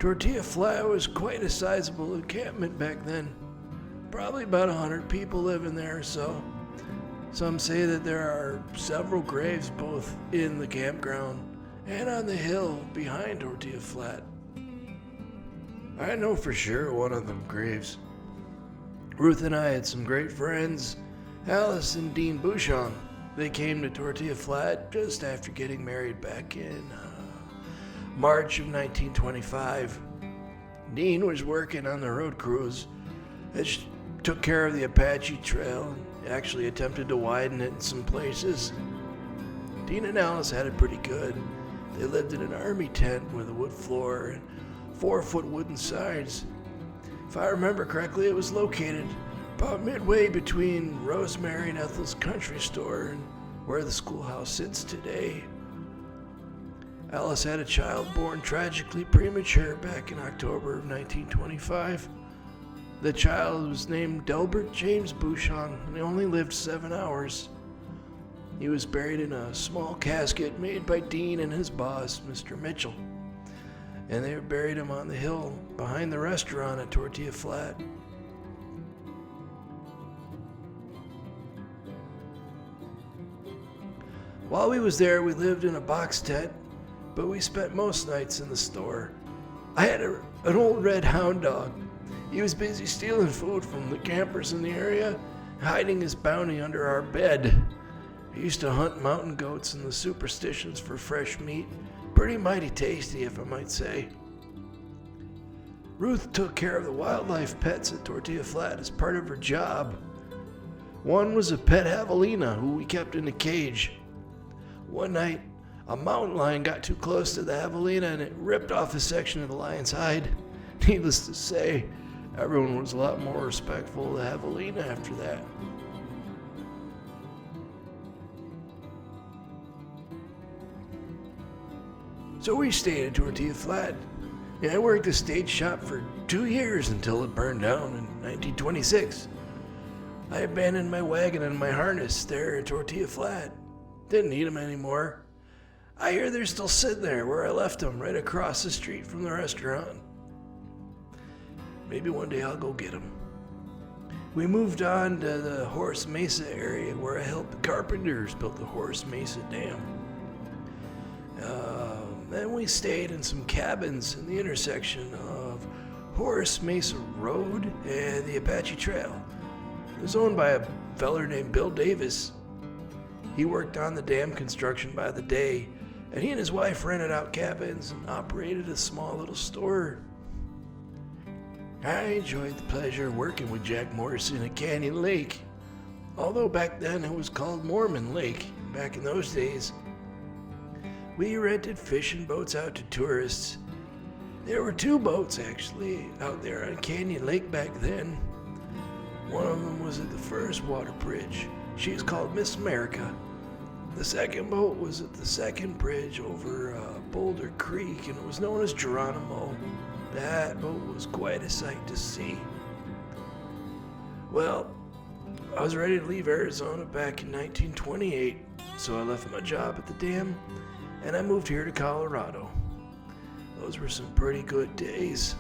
Tortilla Flat was quite a sizable encampment back then. Probably about 100 people living there or so. Some say that there are several graves both in the campground and on the hill behind Tortilla Flat. I know for sure one of them graves. Ruth and I had some great friends, Alice and Dean Bouchon. They came to Tortilla Flat just after getting married back in March of 1925. Dean was working on the road crews that took care of the Apache Trail and actually attempted to widen it in some places. Dean and Alice had it pretty good. They lived in an army tent with a wood floor and 4-foot wooden sides. If I remember correctly, it was located about midway between Rosemary and Ethel's country store and where the schoolhouse sits today. Alice had a child born tragically premature back in October of 1925. The child was named Delbert James Bouchon, and he only lived 7 hours. He was buried in a small casket made by Dean and his boss, Mr. Mitchell, and they buried him on the hill behind the restaurant at Tortilla Flat. While we was there, we lived in a box tent, but we spent most nights in the store. I had an old red hound dog. He was busy stealing food from the campers in the area, hiding his bounty under our bed. He used to hunt mountain goats and the superstitions for fresh meat. Pretty mighty tasty, if I might say. Ruth took care of the wildlife pets at Tortilla Flat as part of her job. One was a pet javelina who we kept in a cage. One night, a mountain lion got too close to the javelina and it ripped off a section of the lion's hide. Needless to say, everyone was a lot more respectful of the javelina after that. So we stayed at Tortilla Flat. I worked the stage shop for 2 years until it burned down in 1926. I abandoned my wagon and my harness there at Tortilla Flat. Didn't need them anymore. I hear they're still sitting there where I left them, right across the street from the restaurant. Maybe one day I'll go get them. We moved on to the Horse Mesa area where I helped the carpenters build the Horse Mesa Dam. Then we stayed in some cabins in the intersection of Horse Mesa Road and the Apache Trail. It was owned by a feller named Bill Davis. He worked on the dam construction by the day, and he and his wife rented out cabins and operated a small little store. I enjoyed the pleasure of working with Jack Morrison at Canyon Lake, although back then it was called Mormon Lake. Back in those days, we rented fishing boats out to tourists. There were 2 boats actually out there on Canyon Lake back then. One of them was at the first water bridge. She was called Miss America. The second boat was at the second bridge over Boulder Creek, and it was known as Geronimo. That boat was quite a sight to see. Well, I was ready to leave Arizona back in 1928, so I left my job at the dam and I moved here to Colorado. Those were some pretty good days.